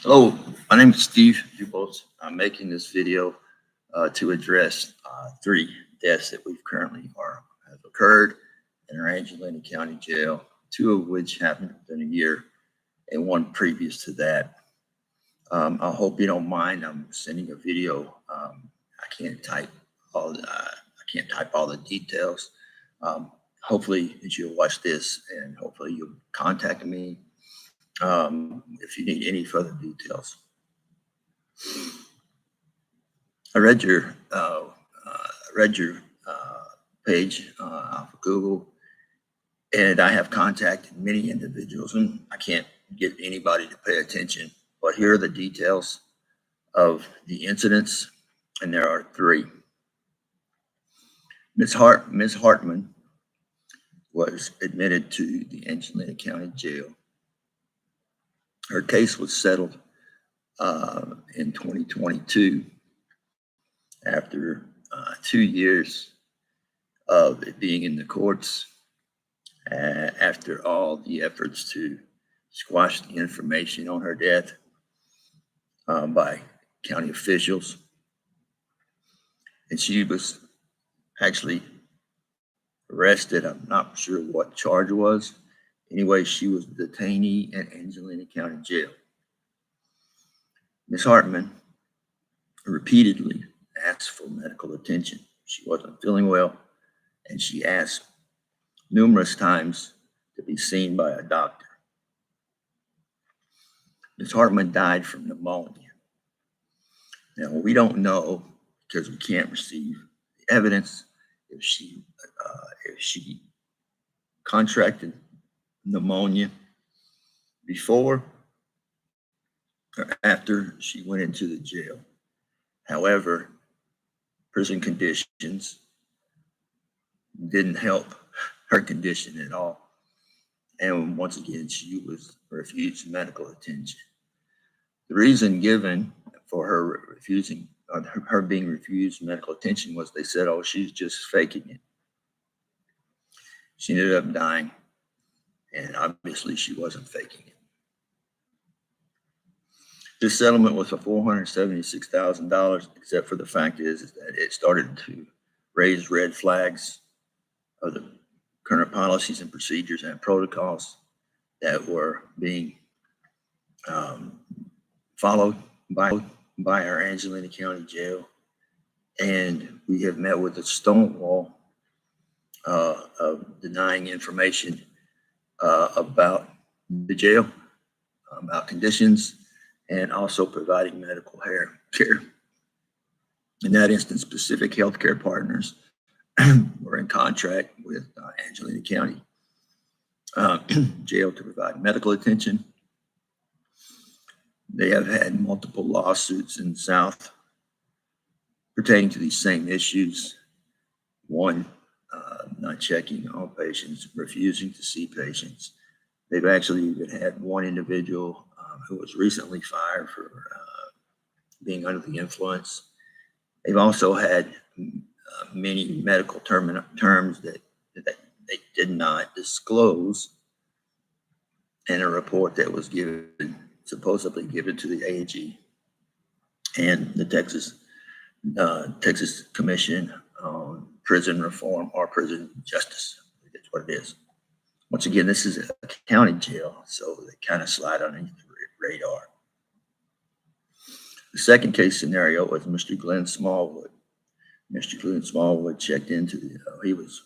Hello, my name is Steve Dubos. I'm making this video to address three deaths that we've currently have occurred in our Angelina County Jail, two of which happened within a year and one previous to that. I hope you don't mind. I'm sending a video. I can't type all the details. Hopefully, that you'll watch this, and hopefully you'll contact me if you need any further details. I read your page off of Google, and I have contacted many individuals, and I can't get anybody to pay attention. But here are the details of the incidents, and there are three. Ms. Hartman was admitted to the Angelina County Jail. Her case was settled in 2022 after 2 years of it being in the courts, after all the efforts to squash the information on her death by county officials. And she was actually arrested. I'm not sure what charge was. Anyway, she was a detainee at Angelina County Jail. Ms. Hartman repeatedly asked for medical attention. She wasn't feeling well, and she asked numerous times to be seen by a doctor. Ms. Hartman died from pneumonia. Now, we don't know, because we can't receive the evidence, if she contracted pneumonia before or after she went into the jail. However, prison conditions didn't help her condition at all. And once again, she was refused medical attention. The reason given for her being refused medical attention was they said, oh, she's just faking it. She ended up dying, and obviously she wasn't faking it. This settlement was for $476,000, except for the fact is that it started to raise red flags of the current policies and procedures and protocols that were being followed by our Angelina County Jail. And we have met with a stonewall of denying information about the jail, about conditions, and also providing medical care. In that instance, Pacific Healthcare Partners were in contract with Angelina County Jail to provide medical attention. They have had multiple lawsuits in the South pertaining to these same issues. One, not checking on patients, refusing to see patients. They've actually even had one individual who was recently fired for being under the influence. They've also had many medical terms that they did not disclose in a report that was supposedly given to the AG and the Texas Commission on Prison Reform or Prison Justice. That's what it is. Once again, this is a county jail, so they kind of slide underneath the radar. The second case scenario was Mr. Glenn Smallwood. Mr. Glenn Smallwood checked into he was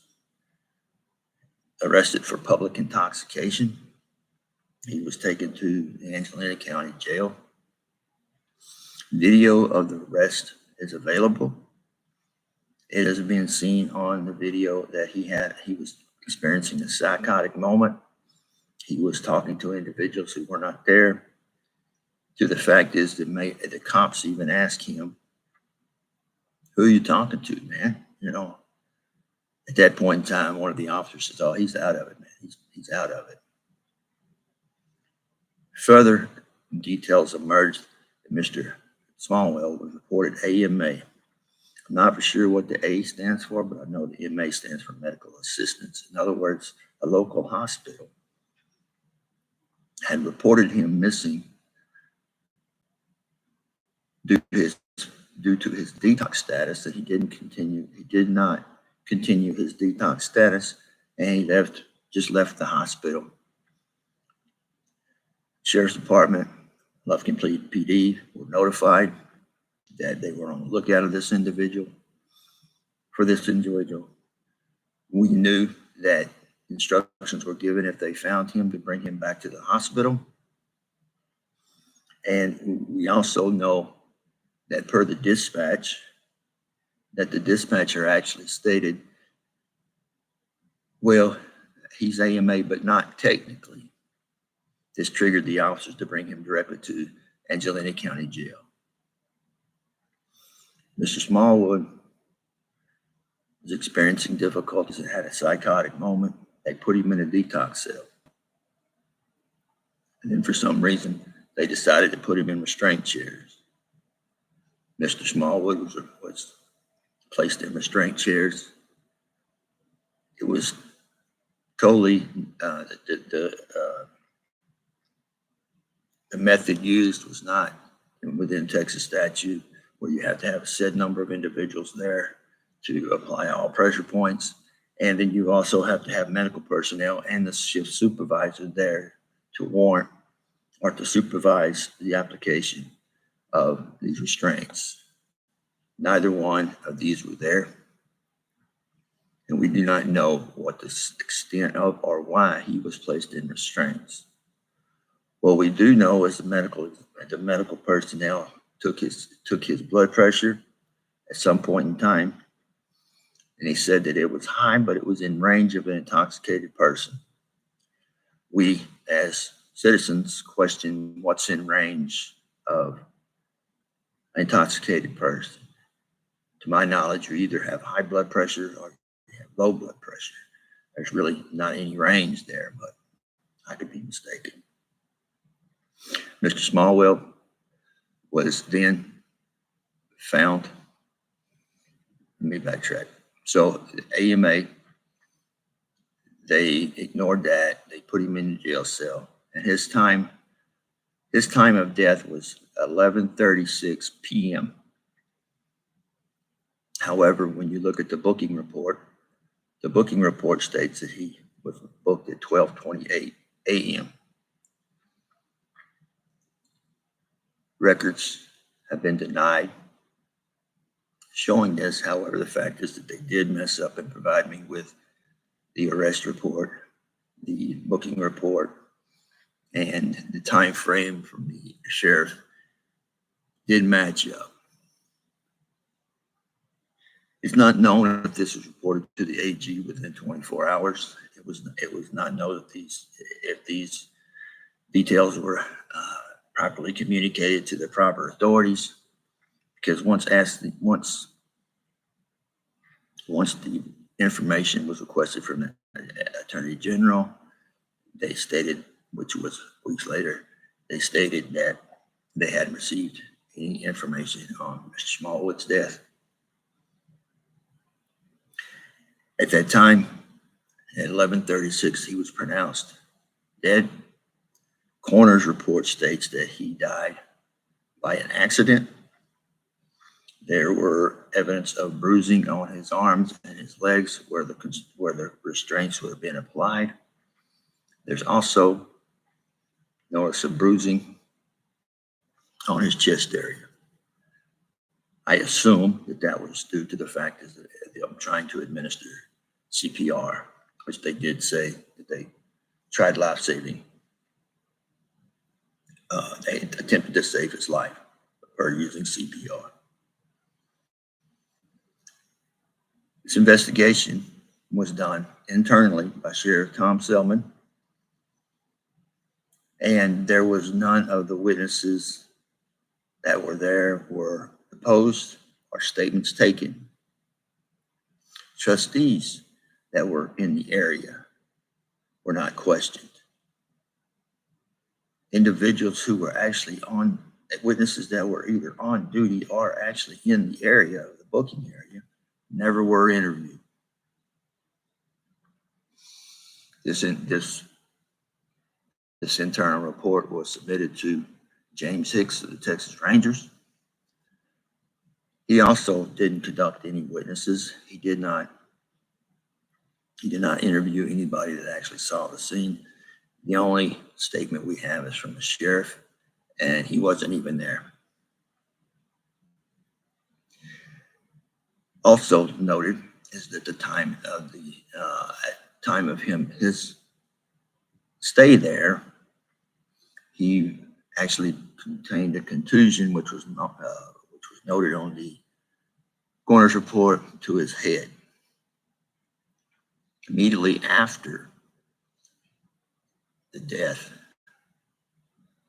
arrested for public intoxication. He was taken to the Angelina County Jail. Video of the arrest is available. It is being seen on the video that he was experiencing a psychotic moment. He was talking to individuals who were not there. To the fact is that the cops even asked him, "Who are you talking to, man?" You know, at that point in time, one of the officers says, "Oh, he's out of it, man. He's out of it." Further details emerged that Mr. Smallwell was reported AMA. I'm not for sure what the A stands for, but I know the MA stands for medical assistance. In other words, a local hospital had reported him missing due to his detox status that he did not continue his detox status, and he just left the hospital. Sheriff's Department, Lufkin PD were notified that they were on the lookout for this individual. We knew that instructions were given if they found him to bring him back to the hospital. And we also know that per the dispatch, that the dispatcher actually stated, well, he's AMA, but not technically. This triggered the officers to bring him directly to Angelina County Jail. Mr. Smallwood was experiencing difficulties and had a psychotic moment. They put him in a detox cell. And then for some reason, they decided to put him in restraint chairs. Mr. Smallwood was placed in restraint chairs. It was totally, the method used was not within Texas statute, where you have to have a set number of individuals there to apply all pressure points. And then you also have to have medical personnel and the shift supervisor there to warrant or to supervise the application of these restraints. Neither one of these were there. And we do not know what the extent of or why he was placed in restraints. What we do know is the medical personnel took his blood pressure at some point in time, and he said that it was high, but it was in range of an intoxicated person. We, as citizens, question what's in range of an intoxicated person. To my knowledge, you either have high blood pressure or you have low blood pressure. There's really not any range there, but I could be mistaken. Mr. Smallwell was then found. Let me backtrack. So AMA, they ignored that. They put him in the jail cell, and his time of death was 11:36 p.m. However, when you look at the booking report states that he was booked at 12:28 a.m. Records have been denied showing this. However, the fact is that they did mess up and provide me with the arrest report, the booking report, and the time frame from the sheriff did match up. It's not known if this was reported to the AG within 24 hours. It was not known if these details were properly communicated to the proper authorities, because once the information was requested from the Attorney General, they stated, which was weeks later, they stated that they hadn't received any information on Mr. Smallwood's death. At that time, at 11:36, he was pronounced dead. Coroner's report states that he died by an accident. There were evidence of bruising on his arms and his legs where the restraints would have been applied. There's also notice of bruising on his chest area. I assume that was due to the fact that I'm trying to administer CPR, which they did say that they tried life-saving. They attempted to save his life by using CPR. This investigation was done internally by Sheriff Tom Selman, and there was none of the witnesses that were there were deposed or statements taken. Trustees that were in the area were not questioned. Individuals who were actually witnesses that were either on duty or actually in the area of the booking area never were interviewed. This internal report was submitted to James Hicks of the Texas Rangers. He also didn't conduct any witnesses. He did not interview anybody that actually saw the scene. The only statement we have is from the sheriff, and he wasn't even there. Also noted is that the time of his stay there, he actually contained a contusion, which was noted on the coroner's report, to his head. Immediately after the death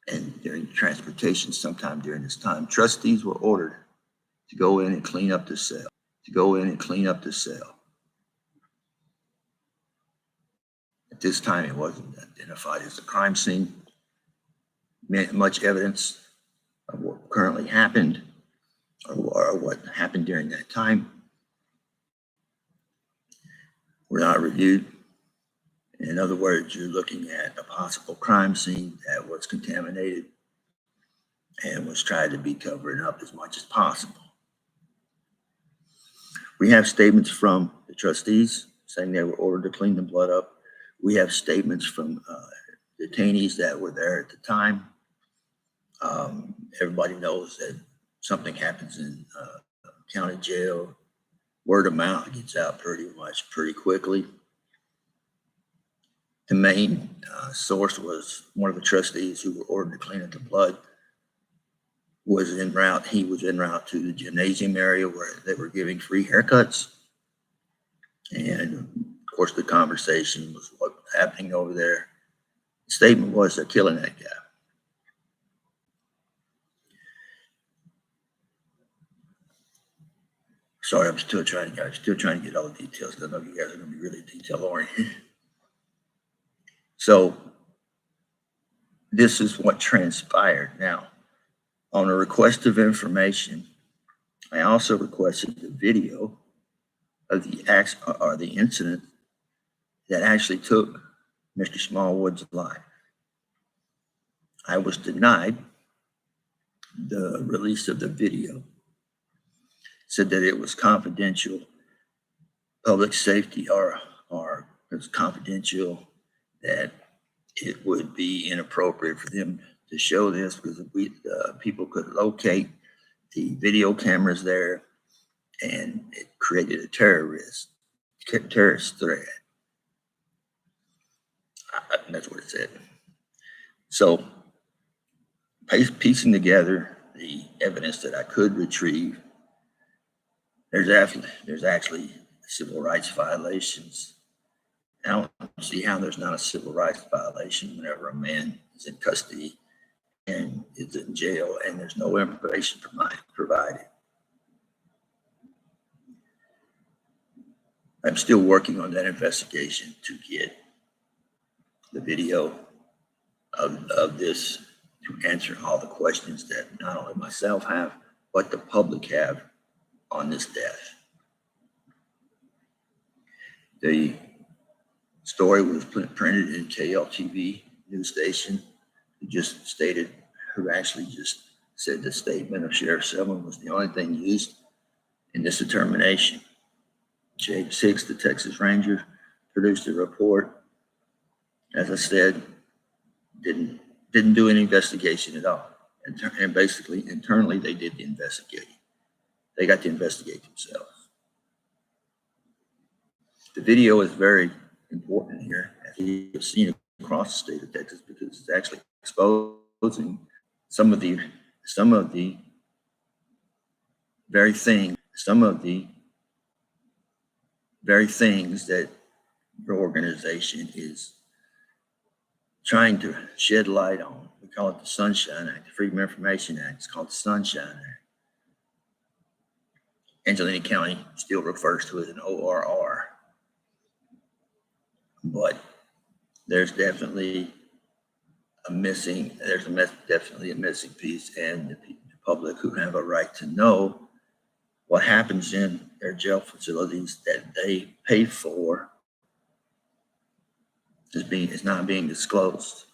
and during transportation, sometime during this time, trustees were ordered to go in and clean up the cell. At this time, it wasn't identified as a crime scene. Much evidence of what currently happened or what happened during that time were not reviewed. In other words, you're looking at a possible crime scene that was contaminated and was tried to be covered up as much as possible. We have statements from the trustees saying they were ordered to clean the blood up. We have statements from detainees that were there at the time. Everybody knows that something happens in county jail, word of mouth gets out pretty quickly. The main source was one of the trustees who were ordered to clean up the blood. He was en route to the gymnasium area where they were giving free haircuts. And of course, the conversation was what was happening over there. The statement was they're killing that guy. Sorry, I'm still trying to get all the details because I know you guys are going to be really detail oriented. So this is what transpired. Now, on a request of information, I also requested the video of the incident that actually took Mr. Smallwood's life. I was denied the release of the video. Said that it was confidential, public safety, or it was confidential, that it would be inappropriate for them to show this because people could locate the video cameras there, and it created a terrorist threat. That's what it said. So, piecing together the evidence that I could retrieve, there's actually civil rights violations. I don't see how there's not a civil rights violation whenever a man is in custody and is in jail and there's no information provided. I'm still working on that investigation to get the video of this to answer all the questions that not only myself have, but the public have on this death. The story was printed in KLTV news station, who actually just said the statement of Sheriff Selman was the only thing used in this determination. James Hicks, the Texas Ranger, produced a report. As I said, didn't do an investigation at all. And basically, internally, they did the investigating. They got to investigate themselves. The video is very important here, as you've seen across the state of Texas, because it's actually exposing some of the very things that your organization is trying to shed light on. We call it the Sunshine Act, the Freedom of Information Act. It's called the Sunshine Act. Angelina County still refers to it as an ORR. But there's definitely a missing piece, and the public who have a right to know what happens in their jail facilities that they pay for is not being disclosed.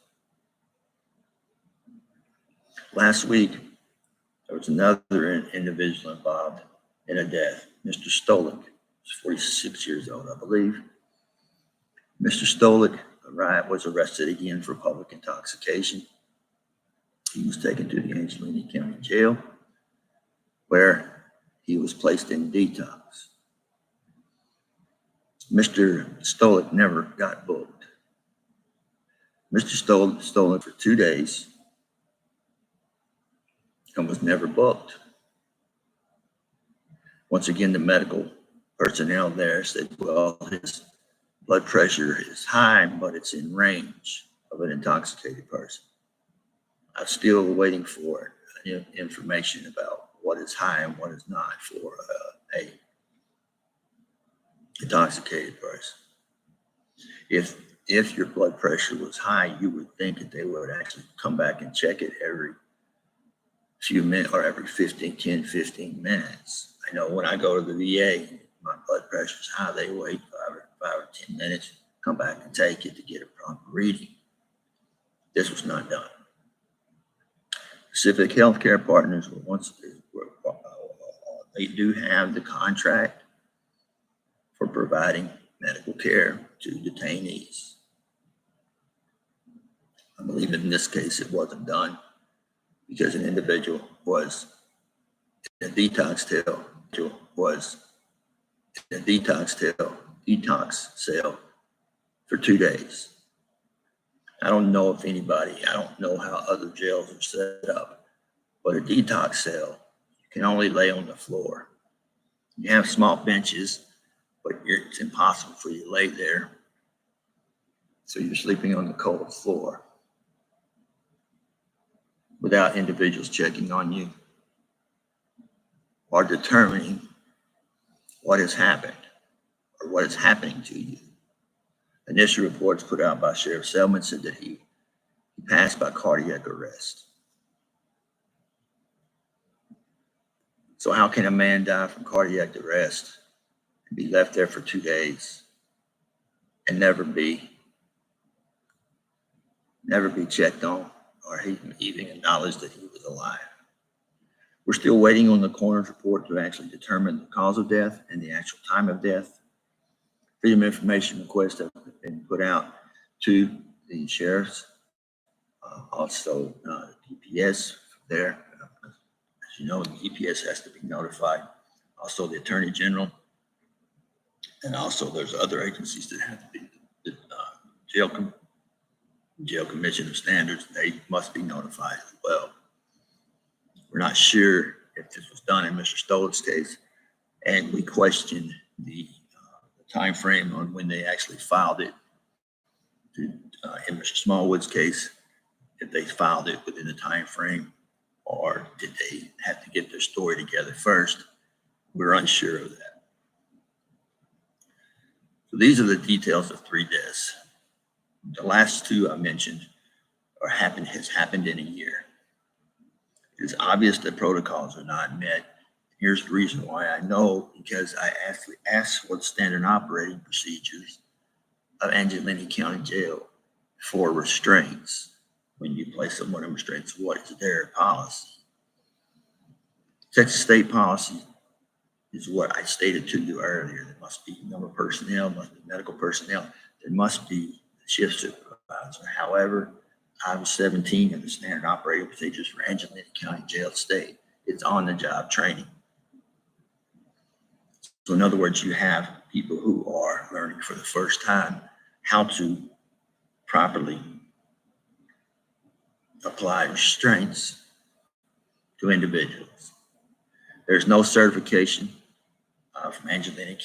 Last week, there was another individual involved in a death. Mr. Stolik was 46 years old, I believe. Mr. Stolik was arrested again for public intoxication. He was taken to the Angelina County Jail, where he was placed in detox. Mr. Stolik never got booked. Mr. Stolik for 2 days and was never booked. Once again, the medical personnel there said, well, his blood pressure is high, but it's in range of an intoxicated person. I'm still waiting for information about what is high and what is not for a intoxicated person. If your blood pressure was high, you would think that they would actually come back and check it every few minutes or every 10, 15 minutes. I know when I go to the VA, my blood pressure is high, they wait 5 or 10 minutes, come back and take it to get a proper reading. This was not done. Pacific Healthcare Partners they do have the contract for providing medical care to detainees. I believe in this case it wasn't done because an individual was in a detox cell for 2 days. I don't know how other jails are set up, but a detox cell, you can only lay on the floor. You have small benches, but it's impossible for you to lay there. So you're sleeping on the cold floor without individuals checking on you or determining what has happened or what is happening to you. Initial reports put out by Sheriff Selman said that he passed by cardiac arrest. So how can a man die from cardiac arrest and be left there for 2 days and never be checked on or even acknowledged that he was alive? We're still waiting on the coroner's report to actually determine the cause of death and the actual time of death. Freedom of information requests have been put out to the sheriffs, also DPS there. As you know, the DPS has to be notified. Also the Attorney General, and also there's other agencies that have to be, the Jail Commission of Standards, they must be notified as well. We're not sure if this was done in Mr. Stolik's case, and we question the time frame on when they actually filed it. In Mr. Smallwood's case, if they filed it within the time frame, or did they have to get their story together first? We're unsure of that. So these are the details of 3 deaths. The last 2 I mentioned has happened in a year. It is obvious that protocols are not met. Here's the reason why I know, because I actually asked what standard operating procedures of Angelina County Jail for restraints. When you place someone in restraints, what is their policy? Texas state policy is what I stated to you earlier. There must be number of personnel, must be medical personnel. There must be shift supervisor. However, Item 17 of the standard operating procedures for Angelina County Jail state, it's on-the-job training. So in other words, you have people who are learning for the first time how to properly apply restraints to individuals. There's no certification from Angelina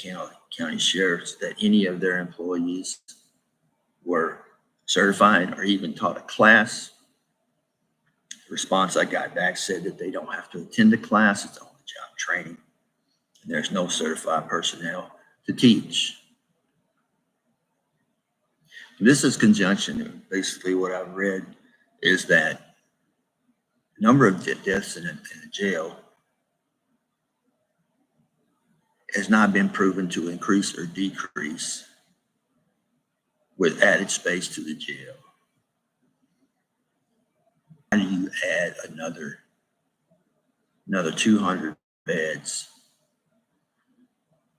County Sheriffs that any of their employees were certified or even taught a class. The response I got back said that they don't have to attend the class, it's on-the-job training. And there's no certified personnel to teach. This is conjunction. Basically what I've read is that the number of deaths in a jail has not been proven to increase or decrease with added space to the jail. How do you add another 200 beds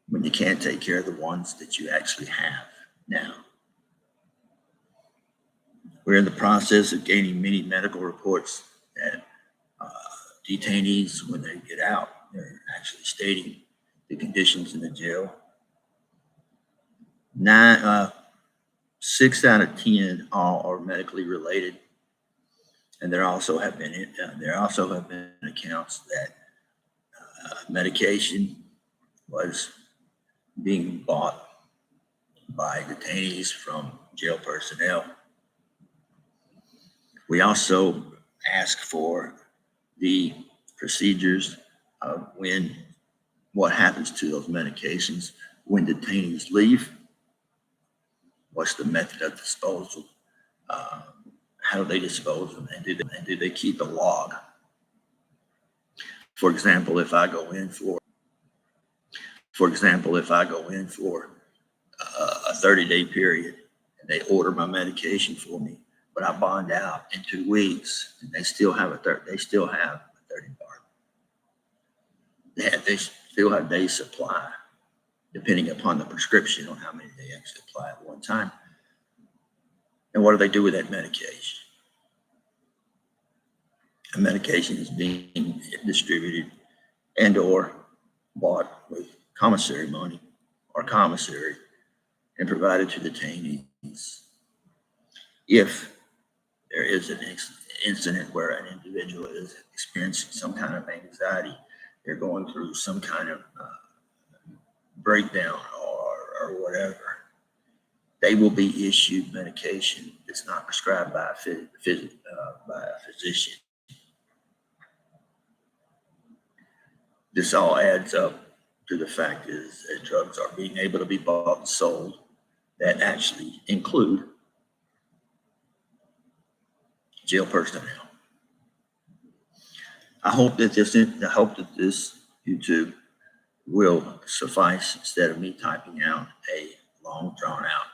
when you can't take care of the ones that you actually have now. We're in the process of gaining many medical reports that detainees, when they get out, they're actually stating the conditions in the jail. 6 out of 10 all are medically related, and there also have been accounts that medication was being bought by detainees from jail personnel. We also ask for the procedures of what happens to those medications when detainees leave. What's the method of disposal? How do they dispose of them? And do they keep a log? For example, if I go in for a 30-day period and they order my medication for me, but I bond out in 2 weeks and they still have a 30 bar. They still have day supply, depending upon the prescription on how many they actually apply at one time. And what do they do with that medication? The medication is being distributed and or bought with commissary money or commissary and provided to detainees. If there is an incident where an individual is experiencing some kind of anxiety, they're going through some kind of breakdown or whatever, they will be issued medication that's not prescribed by a physician. This all adds up to the fact is that drugs are being able to be bought and sold that actually include jail personnel. I hope that this YouTube will suffice instead of me typing out a long drawn out.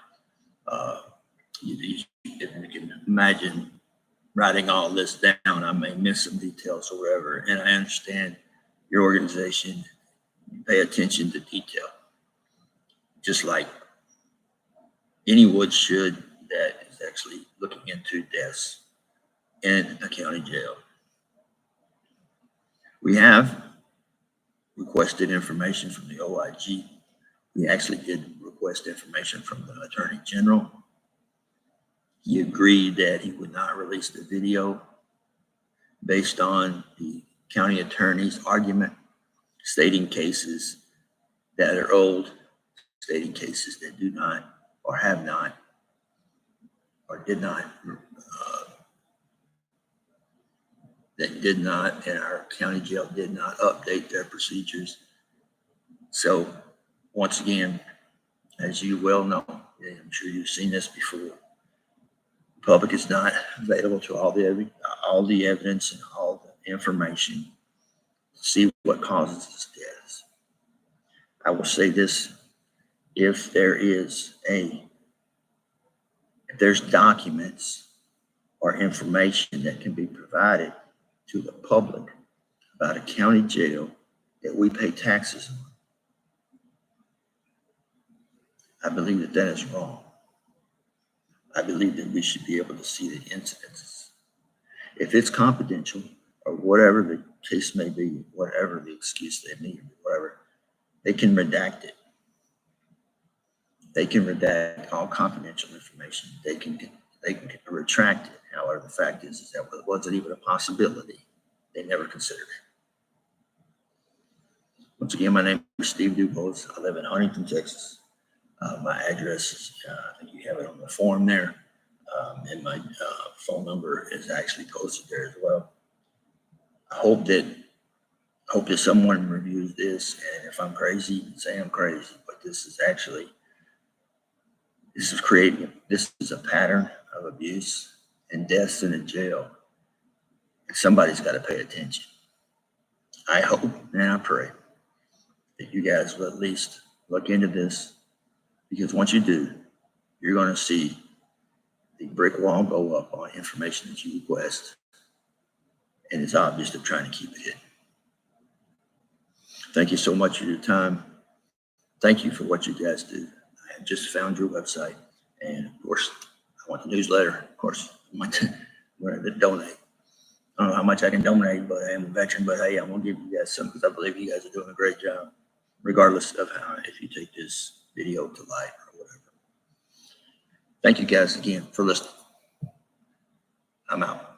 You can imagine writing all this down. I may miss some details or whatever, and I understand your organization, you pay attention to detail, just like anyone should that is actually looking into deaths in a county jail. We have requested information from the OIG. We actually did request information from the Attorney General. He agreed that he would not release the video based on the county attorney's argument, stating cases that are old, stating cases that do not or have not or did not, and our county jail did not update their procedures. So once again, as you well know, I'm sure you've seen this before, the public is not available to all the evidence and all the information to see what causes this deaths. I will say this: if there's documents or information that can be provided to the public about a county jail that we pay taxes on, I believe that is wrong. I believe that we should be able to see the incidences. If it's confidential or whatever the case may be, whatever the excuse they need, whatever, they can redact it. They can redact all confidential information. They can retract it. However, the fact is that it wasn't even a possibility. They never considered it. Once again, my name is Steve Dubose. I live in Huntington, Texas. My address is, I think you have it on the form there. And my phone number is actually posted there as well. I hope that someone reviews this, and if I'm crazy, say I'm crazy, but this is a pattern of abuse and deaths in a jail. And somebody's got to pay attention. I hope and I pray that you guys will at least look into this, because once you do, you're going to see the brick wall go up on information that you request, and it's obvious they're trying to keep it hidden. Thank you so much for your time. thank you for what you guys do. I have just found your website, and of course, I want the newsletter. Of course, I want to donate. I don't know how much I can donate, but I am a veteran. But hey, I'm gonna give you guys some because I believe you guys are doing a great job, regardless of how, if you take this video to light or whatever. Thank you guys again for listening. I'm out.